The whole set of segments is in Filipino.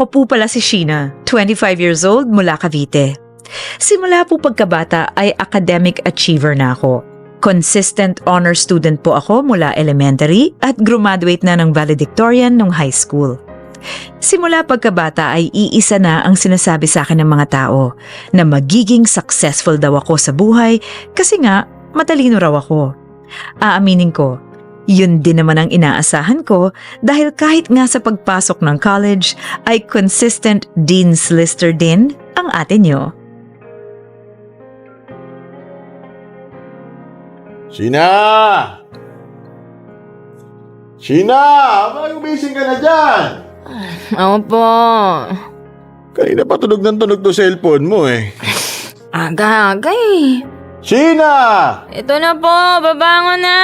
Ako po pala si Sheena, 25 years old mula Cavite. Simula po pagkabata ay academic achiever na ako. Consistent honor student po ako mula elementary at graduate na ng valedictorian nung high school. Simula pagkabata ay iisa na ang sinasabi sa akin ng mga tao na magiging successful daw ako sa buhay kasi nga matalino raw ako. Aaminin ko, yun din naman ang inaasahan ko dahil kahit nga sa pagpasok ng college ay consistent dean's lister din ang atin nyo. Sheena! Sheena! Bakit umising ka na dyan? Opo. Kanina pa tunog ng tunog to cellphone mo eh. Aga-aga eh. Sheena! Ito na po, babangon na.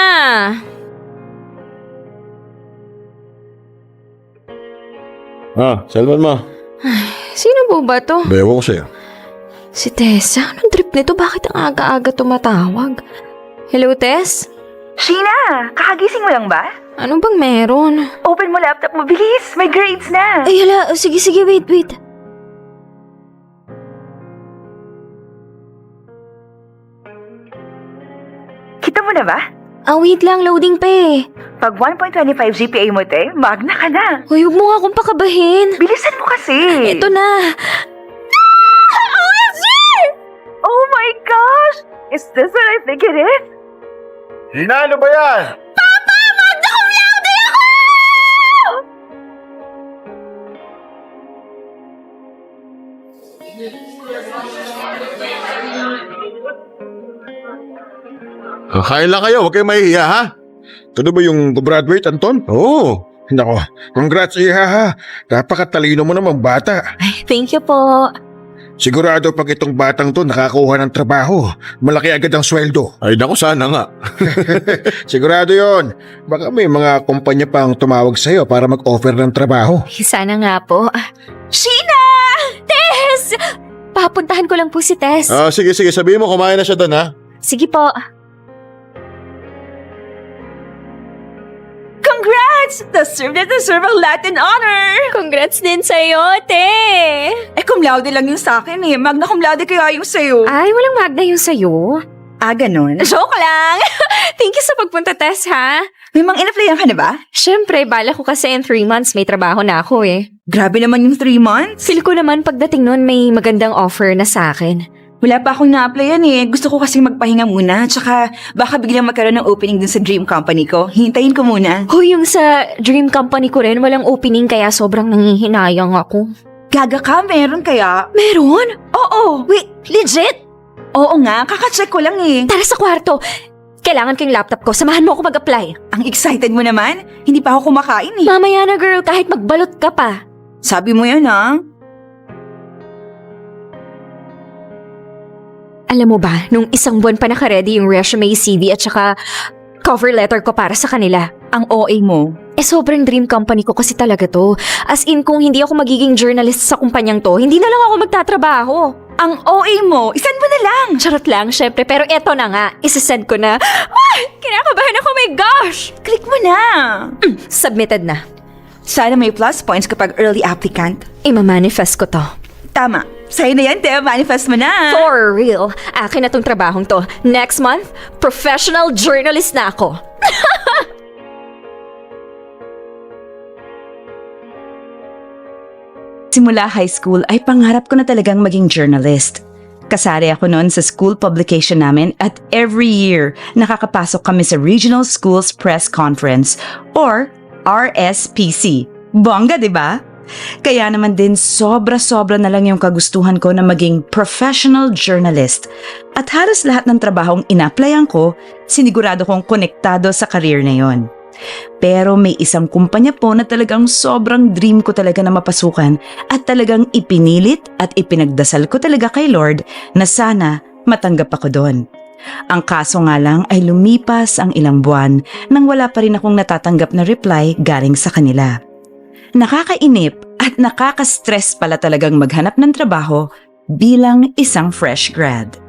Cellphone mo. Sino po ba to? Bewo ko sa'yo. Si Tessa? Anong trip nito? Bakit ang aga-aga tumatawag? Hello, Tess? Sheena, kakagising mo lang ba? Ano bang meron? Open mo laptop mo, bilis! May grades na! Ay, hala. Sige, wait. Kita mo na ba? Wait lang. Loading pa eh. Pag 1.25 GPA mo, te, magna ka na. Huwag mo nga akong pakabahin. Bilisan mo kasi! Ito na. OMG! Oh my gosh! Is this what I think it is? Sheena, ano ba yan? Magna cum laude ako! Kain lang kayo, huwag kayong mahihiya ha? Ito na ba yung graduate, Anton? Oo. Nako, congrats Iha ha. Napakatalino mo namang bata. Thank you po. Sigurado pag itong batang to nakakuha ng trabaho, malaki agad ang sweldo. Ay naku, sana nga. Sigurado yon. Baka may mga kumpanya pang tumawag sa'yo para mag-offer ng trabaho. Sana nga po. Sheena! Tess! Papuntahan ko lang po si Tess. Sige, sabihin mo kumain na siya doon ha. Sige po. Congrats! Deserve ang Latin honor! Congrats din sa'yo, te! Cum laude lang yung sa akin eh. Magna cum laude kaya yung sa'yo. Ay, walang magna yung sa'yo. Ganun? Joke lang! Thank you sa pagpunta, Tess, ha? May mga in-applyan ka na ba? Siyempre, bala ko kasi in 3 months may trabaho na ako eh. Grabe naman yung 3 months. Feel ko naman pagdating nun may magandang offer na sa akin. Wala pa akong na-applyan eh. Gusto ko kasi magpahinga muna. Tsaka baka biglang magkaroon ng opening dun sa dream company ko. Hintayin ko muna. Hoy, yung sa dream company ko rin, walang opening kaya sobrang nangihinayang ako. Gaga ka, meron kaya? Meron? Oo. Wait, legit? Oo nga, kakacheck ko lang eh. Tara sa kwarto. Kailangan ko yung laptop ko. Samahan mo ako mag-apply. Ang excited mo naman. Hindi pa ako kumakain eh. Mamaya na girl, kahit magbalot ka pa. Sabi mo yan ha? Alam mo ba, nung 1 buwan pa naka-ready yung resume, CV at saka cover letter ko para sa kanila. Ang OA mo. Sobrang dream company ko kasi talaga to. As in, kung hindi ako magiging journalist sa kumpanyang to, hindi na lang ako magtatrabaho. Ang OA mo, isend mo na lang. Charot lang, syempre. Pero eto na nga, isasend ko na. Ay, kinakabahan ako, my gosh! Click mo na. Submitted na. Sana may plus points kapag early applicant. Ima-manifest ko to. Tama. Sa'yo na yan, te. Manifest mo na. For real, akin na tong trabahong to. Next month, professional journalist na ako. Simula high school ay pangarap ko na talagang maging journalist. Kasali ako noon sa school publication namin at every year nakakapasok kami sa Regional Schools Press Conference or RSPC. Bongga, di ba? Kaya naman din sobra-sobra na lang yung kagustuhan ko na maging professional journalist. At halos lahat ng trabahong ina-applyan ko, sinigurado kong konektado sa career na yon. Pero may isang kumpanya po na talagang sobrang dream ko talaga na mapasukan at talagang ipinilit at ipinagdasal ko talaga kay Lord na sana matanggap ako doon. Ang kaso nga lang ay lumipas ang ilang buwan nang wala pa rin akong natatanggap na reply galing sa kanila. Nakakainip at nakaka-stress pala talagang maghanap ng trabaho bilang isang fresh grad.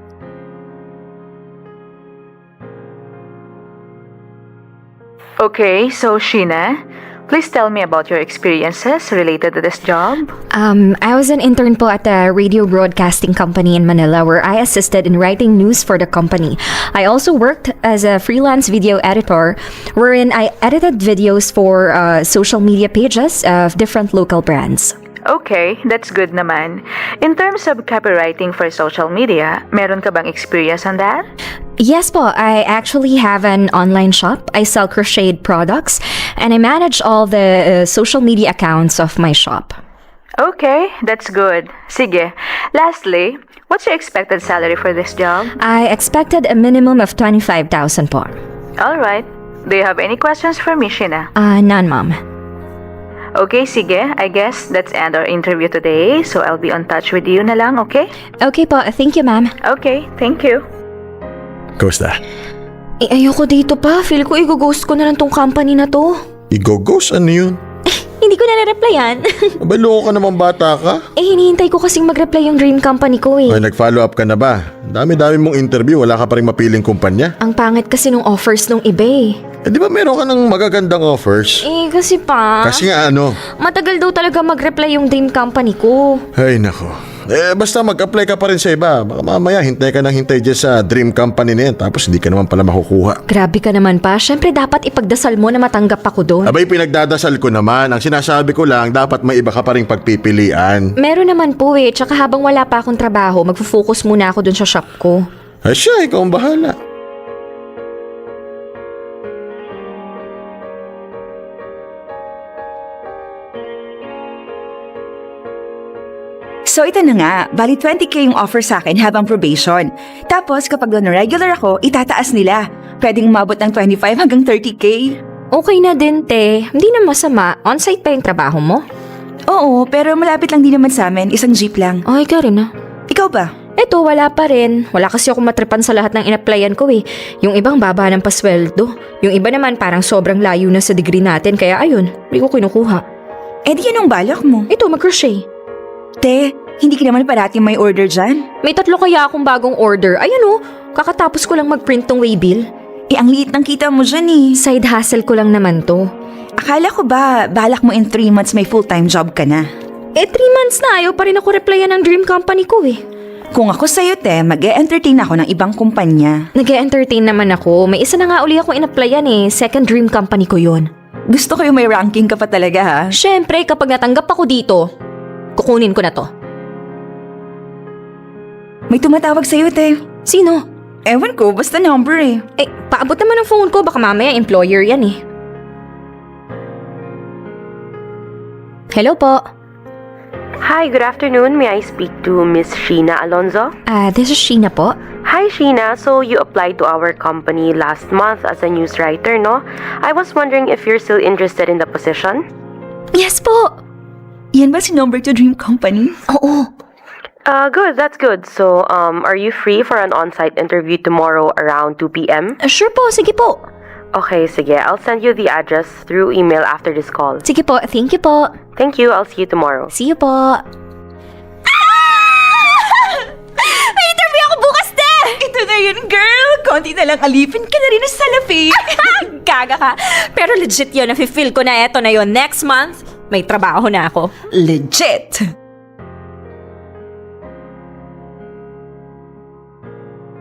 Okay, so Sheena, Please tell me about your experiences related to this job. I was an intern po at a radio broadcasting company in Manila where I assisted in writing news for the company. I also worked as a freelance video editor wherein I edited videos for social media pages of different local brands. Okay, that's good naman. In terms of copywriting for social media, meron ka bang experience on that? Yes po, I actually have an online shop. I sell crocheted products and I manage all the social media accounts of my shop. Okay, that's good. Sige. Lastly, what's your expected salary for this job? I expected a minimum of 25,000 po. Alright. Do you have any questions for me, Sheena? None, ma'am. Okay, sige. I guess that's end our interview today. So I'll be on touch with you na lang, okay? Okay po, thank you, ma'am. Okay, thank you. Kumusta? Ayoko dito pa. Feel ko i-ghost ko na lang tong company na to. Igogos? Ano yun? Hindi ko na-replyan. Abay, loko ka naman bata ka. Hinihintay ko kasing mag-reply yung dream company ko Ay, nag-follow up ka na ba? Dami-dami mong interview, wala ka pa rin mapiling kumpanya. Ang pangit kasi nung offers nung iba eh. Eh, di ba meron ka ng magagandang offers? Kasi pa. Kasi nga ano? Matagal daw talaga mag-reply yung dream company ko. Ay, nako. Basta mag-apply ka pa rin sa iba. Baka mamaya hintay ka ng hintay dyan sa dream company na yan. Tapos hindi ka naman pala makukuha. Grabe ka naman pa. Siyempre dapat ipagdasal mo na matanggap ako doon. Abay, pinagdadasal ko naman. Ang sinasabi ko lang, dapat may iba ka pa rin pagpipilian. Meron naman po eh. Tsaka habang wala pa akong trabaho, magfo-focus muna ako doon sa shop ko. Ay siya, ikaw ang bahala. So ito na nga, bali 20k yung offer sa akin habang probation. Tapos kapag doon regular ako, itataas nila. Pwedeng umabot ng 25 hanggang 30k. Okay na din, te. Hindi na masama. On-site pa yung trabaho mo? Oo, pero malapit lang din naman sa amin, isang jeep lang. Okay ka rin ah. Ikaw ba? Eto, wala pa rin. Wala kasi ako matripan sa lahat ng in-applyan ko eh. Yung ibang baba ng pasweldo. Yung iba naman parang sobrang layo na sa degree natin kaya ayun, hindi ko kinukuha. Eh di yun ang balak mo. Ito, mag-crochet. Te, hindi ka naman parati may order dyan? May 3 kaya akong bagong order. Ayan oh, kakatapos ko lang mag-print tong waybill. Eh ang liit ng kita mo dyan eh. Side hustle ko lang naman to. Akala ko ba, balak mo in 3 months may full-time job ka na? Eh 3 months na ayaw pa rin ako replyan ng dream company ko eh. Kung ako sa'yo, te, mag-e-entertain ako ng ibang kumpanya. Nag-e-entertain naman ako. May isa na nga uli akong in-applyan eh. Second dream company ko yon. Gusto ko yung may ranking ka pa talaga ha. Siyempre, kapag natanggap ako dito, kukunin ko na to. May tumatawag sa'yo, te. Sino? Ewan ko, basta number eh. Eh, paabot naman ang phone ko. Baka mamaya employer yan eh. Hello po. Hi, good afternoon. May I speak to Miss Sheena Alonzo? This is Sheena po. Hi, Sheena. So you applied to our company last month as a news writer, no? I was wondering if you're still interested in the position? Yes po. Yan ba si number 2 dream company? Oo. Good. That's good. So, are you free for an on-site interview tomorrow around 2 p.m.? Sure po. Sige po. Okay, sige. I'll send you the address through email after this call. Sige po. Thank you po. Thank you. I'll see you tomorrow. See you po. May interview ako bukas, te! Ito na yun, girl. Konti na lang alipin ka na rin sa salapi. Gaga ka. Pero legit yun. Nafe-feel ko na eto na yun. Next month, may trabaho na ako. Legit.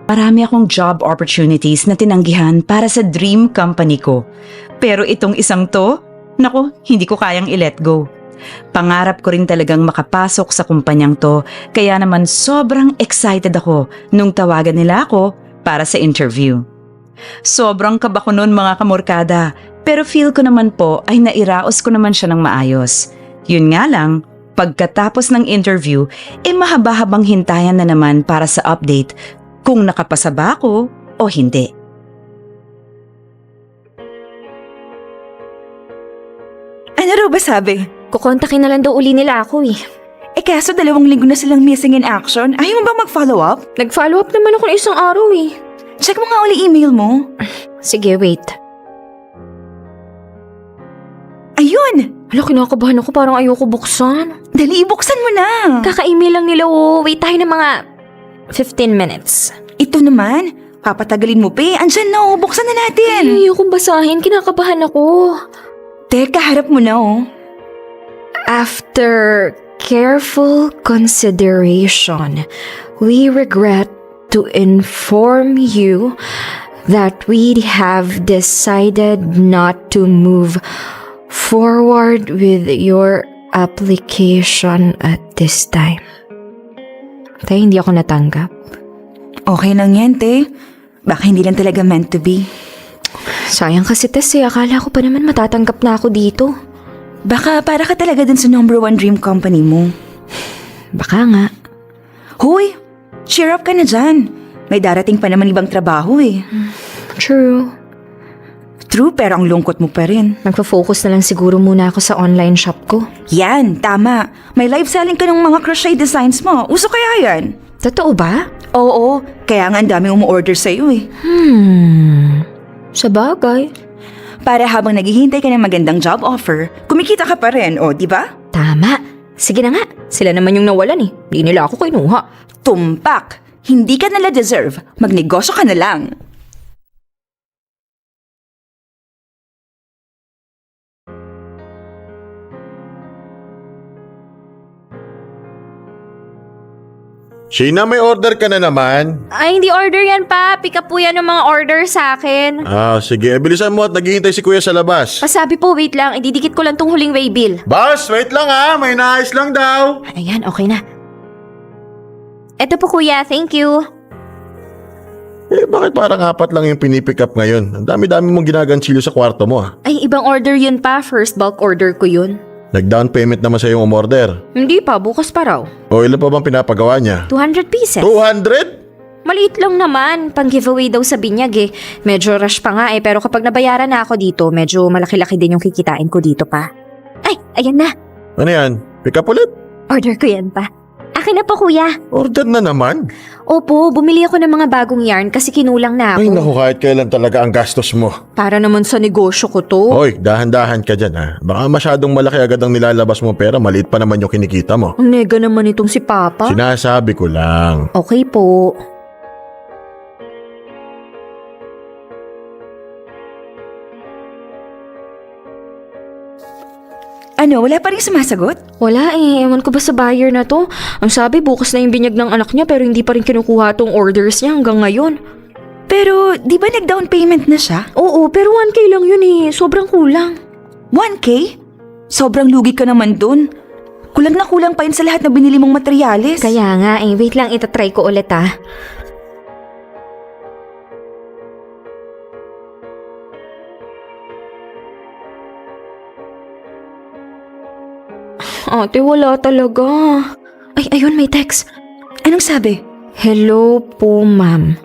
Marami akong job opportunities na tinanggihan para sa dream company ko. Pero itong isang to, naku, hindi ko kayang i-let go. Pangarap ko rin talagang makapasok sa kumpanyang to, kaya naman sobrang excited ako nung tawagan nila ako para sa interview. Sobrang kaba ko nun mga kamorkada, pero feel ko naman po ay nairaos ko naman siya ng maayos. Yun nga lang, pagkatapos ng interview, mahaba-habang hintayan na naman para sa update kung nakapasa ba ako o hindi. Ano raw ba sabi? Kukontakin na lang daw uli nila ako eh. Eh kaso 2 linggo na silang missing in action. Ayaw mo ba mag-follow up? Nag-follow up naman ako ng isang araw eh. Check mo nga uli email mo. Sige, wait. Ayun! Hala, kinakabahan ako. Parang ayoko buksan. Dali, buksan mo na. Kaka-email lang nila oh. Wait tayo ng mga 15 minutes. Ito naman, papatagalin mo pa eh. Andyan na, buksan na natin. Ay, ayokong basahin. Kinakabahan ako. Teka, harap mo na oh. After careful consideration, we regret to inform you that we have decided not to move forward with your application at this time. Tay, hindi ako natanggap. Okay lang yan, te. Baka hindi lang talaga meant to be. Sayang kasi Tess, akala ko pa naman matatanggap na ako dito. Baka para ka talaga dun sa number 1 dream company mo. Baka nga. Hoy, cheer up ka na dyan. May darating pa naman ibang trabaho eh. True. True, pero ang lungkot mo pa rin. Magpa-focus na lang siguro muna ako sa online shop ko. Yan, tama. May live selling ka ng mga crochet designs mo. Uso kaya yan? Totoo ba? Oo, kaya nga ang daming umu-order sa'yo eh. Sa bagay. Para habang naghihintay ka ng magandang job offer, kumikita ka pa rin, o di ba? Tama. Sige na nga. Sila naman yung nawalan eh. Di nila ako kinuha. Tumpak! Hindi ka nila deserve. Magnegosyo ka na lang. Sheena, may order ka na naman. Ay, hindi order yan pa. Pick up po yan ng mga order sa akin. Sige, bilisan mo at naghihintay si kuya sa labas. Pasabi po, wait lang. Ididikit ko lang tong huling waybill. Boss, wait lang may naayos lang daw. Ayan, okay na. Eto po kuya, thank you. Bakit parang apat lang yung pinipick up ngayon? Ang dami-dami mong ginagansilyo sa kwarto mo Ay, ibang order yun pa. First bulk order ko yun. Nag-down payment naman sa yung umorder. Hindi pa, bukas pa raw. O ilan pa bang pinapagawa niya? 200 pieces. 200? Maliit lang naman. Pang giveaway daw sa binyag eh. Medyo rush pa nga eh. Pero kapag nabayaran na ako dito, medyo malaki-laki din yung kikitain ko dito pa. Ay, ayan na. Ano yan? Pick up ulit? Order ko yan pa. Akin na po kuya. Order na naman? Opo, bumili ako ng mga bagong yarn kasi kinulang na ako. Ay naku, kahit kailan talaga ang gastos mo. Para naman sa negosyo ko to. Hoy, dahan-dahan ka dyan Baka masyadong malaki agad ang nilalabas mo pera, maliit pa naman yung kinikita mo. Ang nega naman itong si Papa. Sinasabi ko lang. Okay po. Ano, wala pa rin sumasagot? Wala eh, ewan ko ba sa buyer na to. Ang sabi bukas na yung binyag ng anak niya pero hindi pa rin kinukuha tong orders niya hanggang ngayon. Pero, di ba nag-down payment na siya? Oo, pero 1K lang yun eh. Sobrang kulang. 1K? Sobrang lugi ka naman dun. Kulang na kulang pa yun sa lahat na binili mong materyales. Kaya nga eh, wait lang, itatry ko ulit ah. Ate, wala talaga. Ay, ayun, may text. Anong sabi? Hello po, ma'am.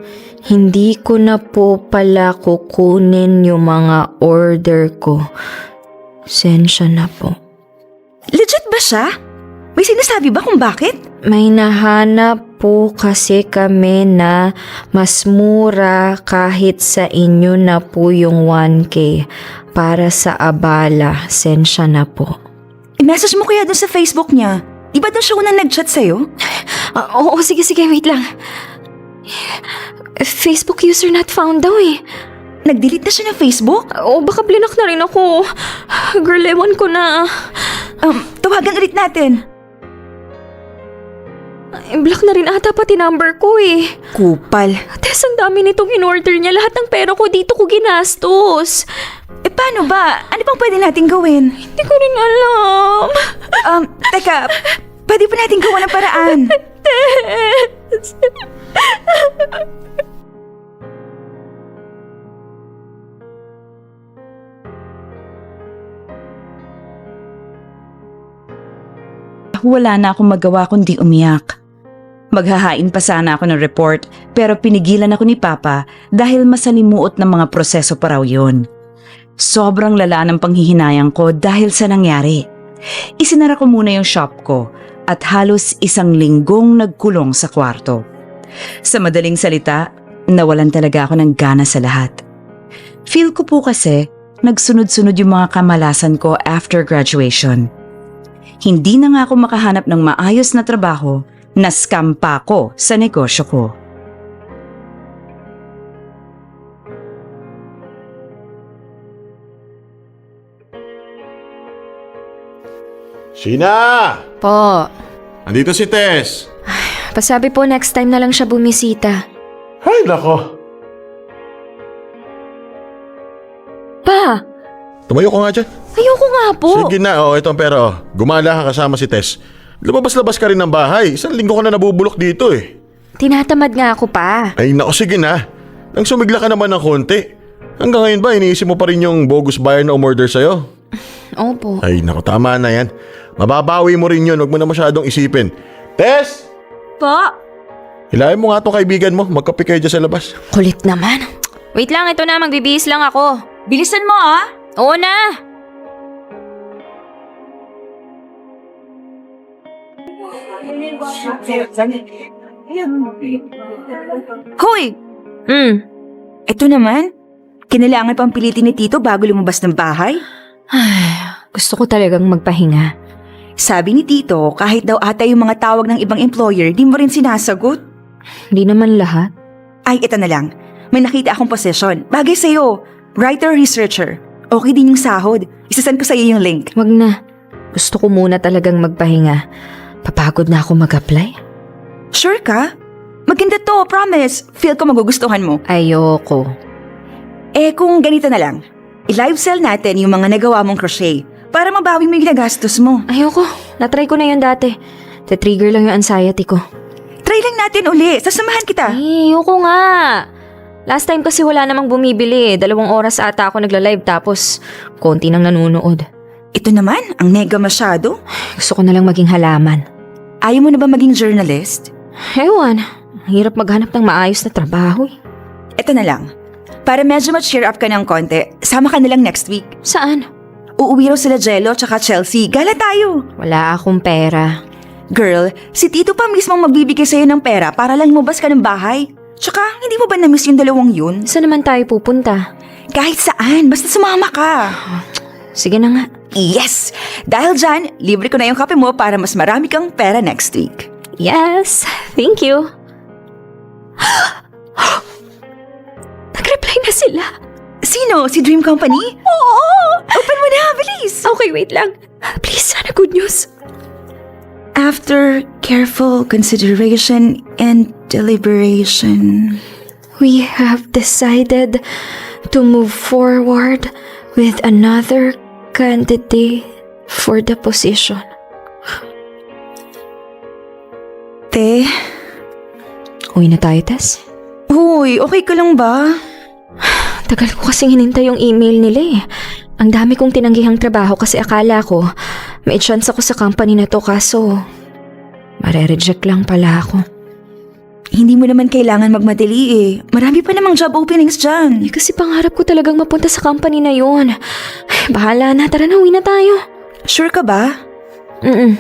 Hindi ko na po pala kukunin yung mga order ko. Sensya na po. Legit ba siya? May sinasabi ba kung bakit? May nahanap po kasi kami na mas mura kahit sa inyo na po yung 1K para sa abala. Sensya na po. I-message mo kaya dun sa Facebook niya. Di ba dun siya unang nag-chat sa'yo? Oo, sige, wait lang. Facebook user not found daw eh. Nag-delete na siya ng Facebook? O baka blinak na rin ako. Girl, ewan ko na. Tawagan ulit natin. Block na rin ata pati number ko eh. Kupal. Tess, ang dami nitong in-order niya. Lahat ng pera ko dito ko ginastos. Paano ba? Ano pang pwede natin gawin? Hindi ko rin alam. Teka. Pwede pa natin gawa ng paraan. Tess. Wala na akong magawa kundi umiyak. Maghahain pa sana ako ng report pero pinigilan ako ni Papa dahil masalimuot ng mga proseso pa raw yun. Sobrang lala ng panghihinayang ko dahil sa nangyari. Isinara ko muna yung shop ko at halos 1 linggong nagkulong sa kwarto. Sa madaling salita, nawalan talaga ako ng gana sa lahat. Feel ko po kasi nagsunod-sunod yung mga kamalasan ko after graduation. Hindi na nga ako makahanap ng maayos na trabaho, na-scam pa ako sa negosyo ko. Sheena! Po, Andito si Tess. pasabi po next time na lang siya bumisita. Ay, nako. Pa, Tumayo ko nga dyan. ayoko nga po. Sige na, ito ang pera. Gumala ka kasama si Tess. Lumabas-labas ka rin ng bahay. 1 linggo ka na nabubulok dito eh. Tinatamad nga ako pa. Ay, nako, sige na. Nang sumigla ka naman ng konti. Hanggang ngayon ba, iniisip mo pa rin yung bogus buyer na umorder sa'yo? Opo. Ay, nako, tama na yan. Mababawi mo rin yun. Huwag mo na masyadong isipin. Tess! Po? Hilahin mo nga itong kaibigan mo. Magkape kayo dyan sa labas. Kulit naman. Wait lang, ito na. Magbibihis lang ako. Bilisan mo ah! Oo na! Hoy! Ito naman. Kinailangan pang pilitin ni Tito bago lumabas ng bahay. Gusto ko talagang magpahinga. Sabi ni Tito, kahit daw ata yung mga tawag ng ibang employer, di mo rin sinasagot. Hindi naman lahat. Ay, ito na lang. May nakita akong posisyon. Bagay sa'yo. Writer-researcher. Okay din yung sahod. Isasend ko sa'yo yung link. Wag na. Gusto ko muna talagang magpahinga. Papagod na ako mag-apply. Sure ka? Maganda to, promise. Feel ko magugustuhan mo. Ayoko. Eh kung ganito na lang. I-live sell natin yung mga nagawa mong crochet para mabawi mo yung ginagastos mo. Ayoko. Natry ko na yun dati. Te-trigger lang yung anxiety ko. Try lang natin uli. Sasamahan kita. Ayoko nga. Last time kasi wala namang bumibili. 2 oras ata ako nagla-live tapos konti nang nanonood. Ito naman, ang nega masyado. Gusto ko na lang maging halaman. Ayaw mo na ba maging journalist? Ewan. Ang hirap maghanap ng maayos na trabaho eh. Ito na lang. Para medyo ma-cheer up ka ng konti, sama ka na lang next week. Saan? Uuwi raw sila Jello tsaka Chelsea. Gala tayo. Wala akong pera. Girl, si Tito pa mismo ang magbibigay sa'yo ng pera para lang lumabas ka ng bahay. Tsaka, hindi mo ba na-miss yung 2 yun? Saan naman tayo pupunta? Kahit saan, basta sumama ka. Sige na nga. Yes! Dahil dyan, libre ko na yung kape mo para mas marami kang pera next week. Yes, thank you. Nag-reply na sila. Sino? Si Dream Company? Oo! Open mo na, bilis! Okay, wait lang. Please, sana good news. After careful consideration and deliberation, We have decided to move forward with another candidate for the position. Te, Uwi na tayo, Tess. huy, okay ka lang ba? Tagal ko kasing hinintay yung email nila eh. Ang dami kong tinanggihang trabaho kasi akala ko may chance ako sa company na to kaso mare-reject lang pala ako. Hindi mo naman kailangan magmadali eh. Marami pa namang job openings dyan. Eh, kasi pangarap ko talagang mapunta sa company na yun. Ay, bahala na, tara na, uwi na tayo. Sure ka ba? Mm-mm.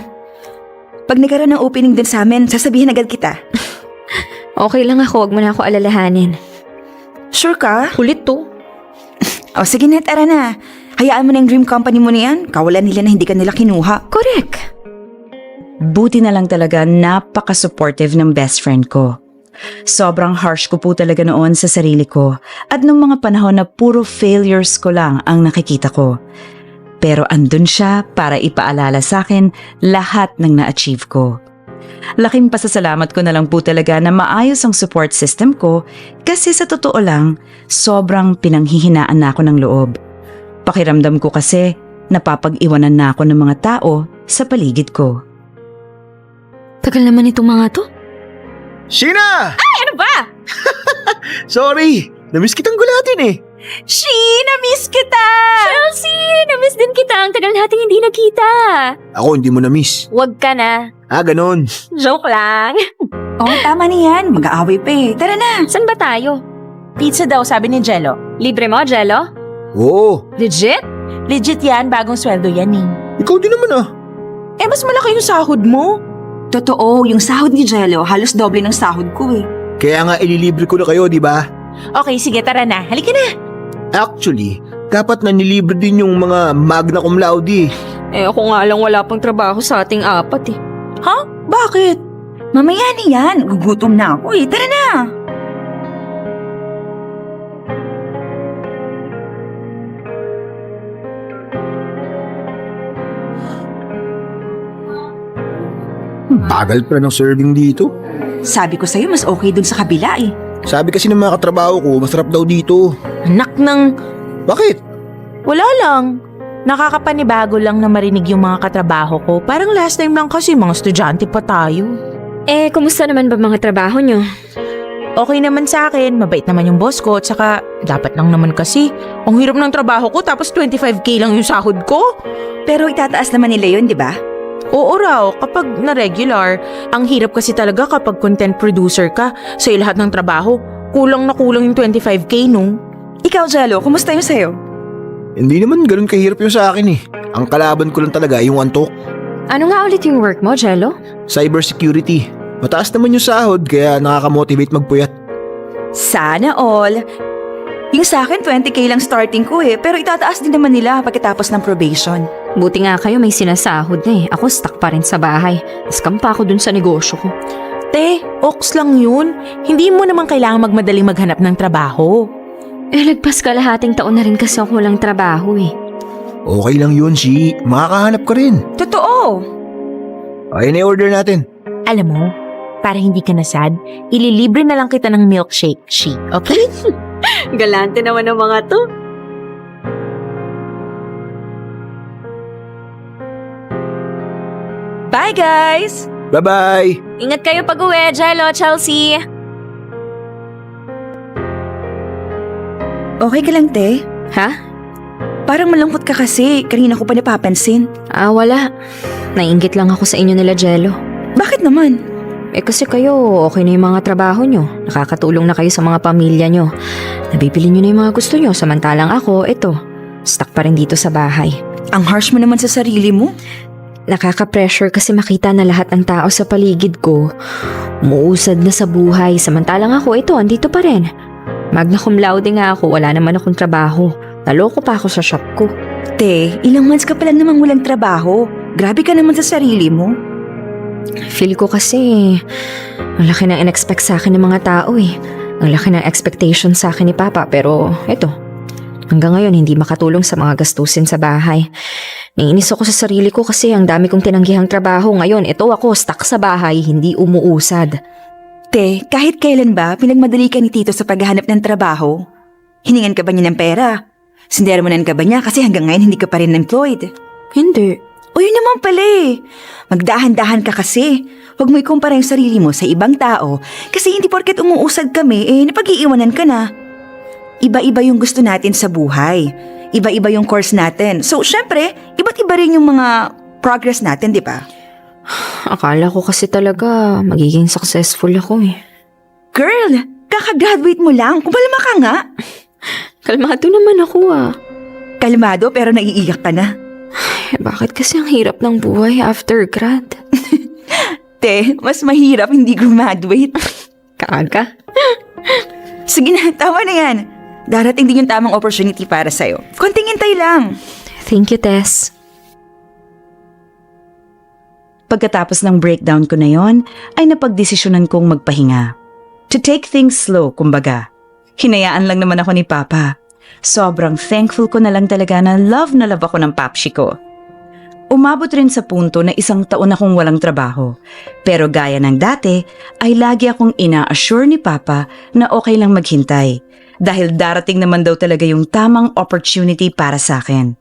Pag nagkaroon ng opening dun sa amin, sasabihin agad kita. Okay lang ako, wag mo na ako alalahanin. Sure ka? Kulit to. O sige na, tara na. Hayaan mo na yung dream company mo na yan. Kawalan nila na hindi ka nila kinuha. Correct. Buti na lang talaga napaka-supportive ng best friend ko. Sobrang harsh ko po talaga noon sa sarili ko at nung mga panahon na puro failures ko lang ang nakikita ko. Pero andun siya para ipaalala sa akin lahat ng na-achieve ko. Laking pasasalamat ko na lang po talaga na maayos ang support system ko kasi sa totoo lang, sobrang pinanghihinaan na ako ng loob. Pakiramdam ko kasi napapag-iwanan na ako ng mga tao sa paligid ko. Tagal naman itong mga to. Sheena! Ay, ano ba? Sorry, namiss kitang gulatin eh. Na-miss kita! Chelsea! Namiss din kita. Ang tagal nating hindi nakita. Ako hindi mo namiss. Wag ka na. Ganon. Joke lang. Oo, tama na yan. Mag-aaway pa eh. Tara na. Saan ba tayo? Pizza daw, sabi ni Jello. Libre mo, Jello? Oo, Legit? Legit yan, bagong sweldo yan eh. ikaw din naman ah. Eh, mas malaki yung sahod mo. Totoo, yung sahod ni Jello, halos doble ng sahod ko eh. Kaya nga ililibre ko na kayo, di ba? Okay, sige, tara na. Halika na. Actually, dapat na nilibre din yung mga magna cum laude. Eh, ako nga lang wala pang trabaho sa ating apat eh. Ha? Bakit? Mamaya na yan. Gugutom na ako eh. Tara na. Bagal pa ng serving dito. Sabi ko sa'yo, mas okay dun sa kabila eh. Sabi kasi ng mga katrabaho ko, masarap daw dito. Anak ng... Bakit? Wala lang. Nakakapanibago lang na marinig yung mga katrabaho ko. Parang last time lang kasi mga estudyante pa tayo. Kumusta naman ba mga trabaho nyo? Okay naman sa akin, mabait naman yung boss ko, at saka dapat lang naman kasi. Ang hirap ng trabaho ko tapos 25k lang yung sahod ko. Pero itataas naman nila yun, di ba? Oo raw, kapag na-regular. Ang hirap kasi talaga kapag content producer ka. Sa lahat ng trabaho, kulang na kulang yung 25k no? Ikaw, Jello, kumusta yung sa'yo? Hindi naman ganun kahirap yung sa akin eh. Ang kalaban ko lang talaga yung antok. Ano nga ulit yung work mo, Jello? Cybersecurity. Mataas naman yung sahod kaya nakaka-motivate magpuyat. Sana all. Yung sa akin, 20k lang starting ko eh. Pero itataas din naman nila pagkatapos ng probation. Buti nga kayo may sinasahod na eh. Ako stuck pa rin sa bahay. Scam pa ako dun sa negosyo ko. Te, oks lang yun. Hindi mo naman kailangan magmadaling maghanap ng trabaho. Lagpas kalahating taon na rin kasi ako walang trabaho eh. Okay lang yun, Shi. Makakahanap ka rin. Totoo! Ayun na order natin. Alam mo, para hindi ka na sad, ililibre na lang kita ng milkshake, Shi. Okay? Galante naman ang mga to. Bye, guys! Bye-bye! Ingat kayo pag-uwi, Jello, Chelsea. Okay ka lang, te? Ha? Parang malungkot ka kasi. Kanina ko pa napapansin. Wala. Nainggit lang ako sa inyo nila, Jello. Bakit naman? Kasi kayo, okay na yung mga trabaho nyo. Nakakatulong na kayo sa mga pamilya nyo. Nabibili nyo na yung mga gusto nyo, samantalang ako, eto, stuck pa rin dito sa bahay. Ang harsh mo naman sa sarili mo. Nakaka-pressure kasi makita na lahat ng tao sa paligid ko umuusad na sa buhay, samantalang ako, ito, andito pa rin. Magna cum laude nga ako, wala naman akong trabaho. Naloko pa ako sa shop ko. Te, ilang months ka pa lang namang walang trabaho. Grabe ka naman sa sarili mo. Feel ko kasi ang laki ng in-expect sa akin ng mga tao eh. Ang laki ng expectation sa akin ni Papa, pero eto, hanggang ngayon hindi makatulong sa mga gastusin sa bahay. Naiinis ako sa sarili ko kasi ang dami kong tinanggihang trabaho. Ngayon, ito ako stuck sa bahay, hindi umuusad. Te, kahit kailan ba pinagmadali ka ni Tito sa paghahanap ng trabaho? Hiningan ka ba niya ng pera? Sindermonan ka ba niya kasi hanggang ngayon hindi ka pa rin employed? Hindi. O yun naman pala eh. Magdahan-dahan ka kasi. Huwag mo ikumpara yung sarili mo sa ibang tao kasi hindi porket umuusad kami napag-iiwanan ka na. Iba-iba yung gusto natin sa buhay. Iba-iba yung course natin. So, syempre, iba't iba rin yung mga progress natin, di ba? Akala ko kasi talaga magiging successful ako eh. Girl, kakagraduate mo lang. Kumalma ka nga. Kalmado naman ako ah. Kalmado pero naiiyak ka na. Bakit kasi ang hirap ng buhay after grad? Te, mas mahirap hindi graduate. Kaga? Sige na, tama na yan. Darating din yung tamang opportunity para sa'yo. Konting hintay lang. Thank you, Tess. Pagkatapos ng breakdown ko na yon, ay napagdesisyonan kong magpahinga. To take things slow, kumbaga. Hinayaan lang naman ako ni Papa. Sobrang thankful ko na lang talaga na love ako ng papshi ko. Umabot rin sa punto na 1 taon akong walang trabaho. Pero gaya ng dati, ay lagi akong ina-assure ni Papa na okay lang maghintay. Dahil darating naman daw talaga yung tamang opportunity para sa akin.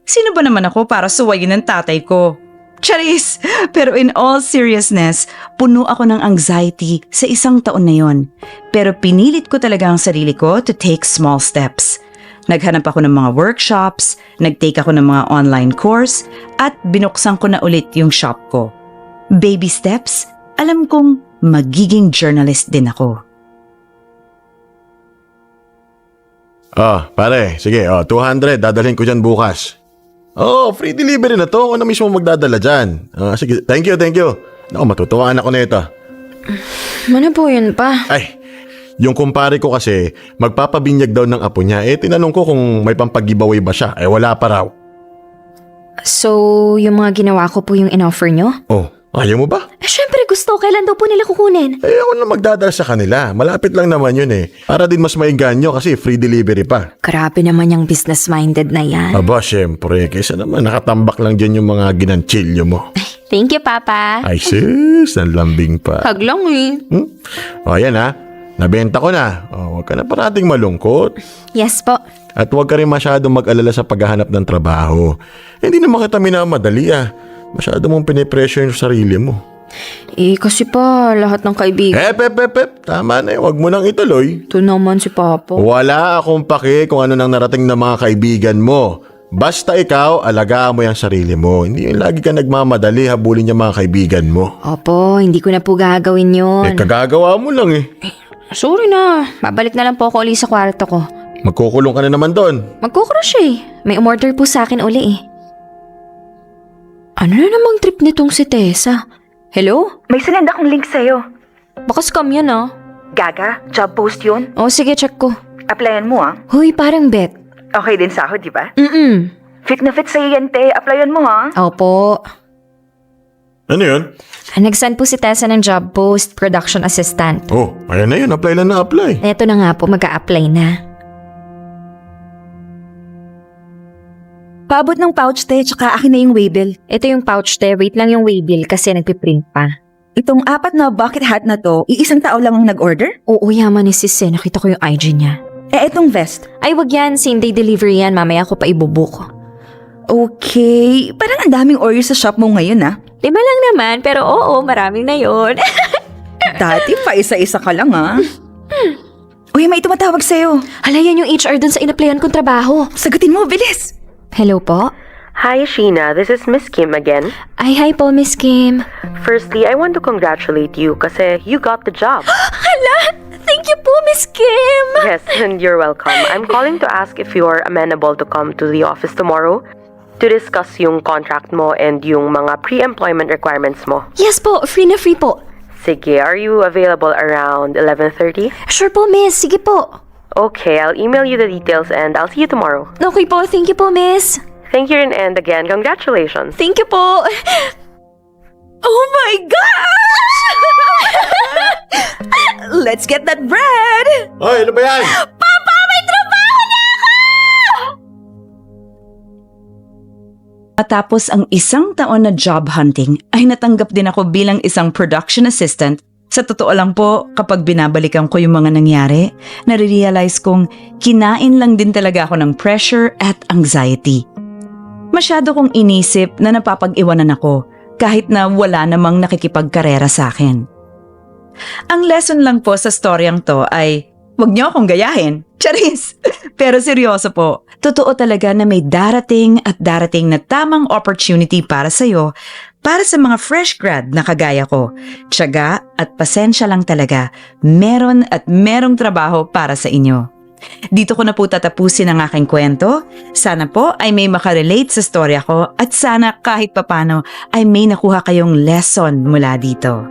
Sino ba naman ako para suwayin ng tatay ko? Charis! Pero in all seriousness, puno ako ng anxiety sa 1 taon na yon. Pero pinilit ko talaga ang sarili ko to take small steps. Naghanap ako ng mga workshops, nag-take ako ng mga online course, at binuksan ko na ulit yung shop ko. Baby steps, alam kong magiging journalist din ako. Pare, sige, 200, dadalhin ko dyan bukas. Free delivery na to, ako na mismo magdadala dyan. Sige, thank you. Naku, matutuwaan ako nito. Ano po yun pa? Ay, yung kumpare ko kasi, magpapabinyag daw ng apo niya. Tinanong ko kung may pampag-giveaway ba siya. Wala pa raw. So, yung mga ginawa ko po yung in-offer nyo? Ayaw mo ba? Syempre gusto, kailan daw po nila kukunin? Ako na magdadala sa kanila. Malapit lang naman yun Para din mas mainganyo kasi free delivery pa. Grabe naman yung business-minded na yan. Aba, syempre. Kaysa naman nakatambak lang dyan yung mga ginanchilyo mo. Thank you, Papa. Ay sis, ang lambing pa. Hag lang eh. O ayan ha, nabenta ko na. O, huwag ka na parating malungkot. Yes po. At huwag ka rin masyadong mag-alala sa paghahanap ng trabaho. Hindi naman kita minamadali Masyado mong pinipressure yung sarili mo. Eh, kasi pa, lahat ng kaibigan. Tama na huwag mo nang ituloy. Ito naman si Papa. Wala akong pake kung ano nang narating ng mga kaibigan mo. Basta ikaw, alagaan mo yung sarili mo. Hindi yung lagi ka nagmamadali habulin yung mga kaibigan mo. Opo, hindi ko na po gagawin yun. Kagagawa mo lang Sorry na. Babalik na lang po ako uli sa kwarto ko. Magkukulong ka na naman doon. Magkukrush eh. May umorder po sa akin uli eh. Ano na namang trip nitong si Tessa? Hello? May sinend akong link sa'yo. Baka scam yan ah. Gaga, job post yun. O sige, check ko. Applyan mo Huy, parang bet. Okay din sahod, di ba? Fit na fit sa'yo yan, te. Applyan mo Opo. Ano yun? Nag-send po si Tessa ng job post, production assistant. Oh, ayan na yun. Apply lang na apply. Eto na nga po, mag-a-apply na. Paabot ng pouch, te, tsaka akin na yung waybill. Ito yung pouch te, wait lang yung waybill kasi nagpiprint pa. Itong 4 na bucket hat na to, iisang tao lang ang nag-order? Oo, yaman ni sis eh. Nakita ko yung IG niya. Itong vest. Ay, wag yan. Same day delivery yan. Mamaya ko pa ibubuk. Okay, parang ang daming orders sa shop mo ngayon 5 lang naman, pero oo, maraming na yon. Dati pa isa-isa ka lang Uy, may tumatawag sa'yo. Hala, yan yung HR dun sa inaplayan kong trabaho. Sagutin mo, bilis! Hello po? Hi, Sheena. This is Miss Kim again. Ay, hi po, Miss Kim. Firstly, I want to congratulate you kasi you got the job. Hala, thank you po, Miss Kim. Yes, and you're welcome. I'm calling to ask if you're amenable to come to the office tomorrow to discuss yung contract mo and yung mga pre-employment requirements mo. Yes po, free na free po. Sige, are you available around 11:30? Sure po, Miss. Sige po. Okay, I'll email you the details and I'll see you tomorrow. Okay po, thank you po, Miss. Thank you, and again, congratulations. Thank you po. Oh my gosh! Let's get that bread! Hoy, ano ba yan? Matapos ang 1 taon na job hunting, ay natanggap din ako bilang isang production assistant. Sa totoo lang po, kapag binabalikan ko yung mga nangyari, nare-realize kong kinain lang din talaga ako ng pressure at anxiety. Masyado kong inisip na napapag-iwanan ako kahit na wala namang nakikipagkarera sa akin. Ang lesson lang po sa storyang to ay huwag niyo akong gayahin. Charis! Pero seryoso po, totoo talaga na may darating na tamang opportunity para sa'yo, para sa mga fresh grad na kagaya ko. Tiyaga at pasensya lang talaga, meron at merong trabaho para sa inyo. Dito ko na po tatapusin ang aking kwento. Sana po ay may makarelate sa storya ko at sana kahit papano ay may nakuha kayong lesson mula dito.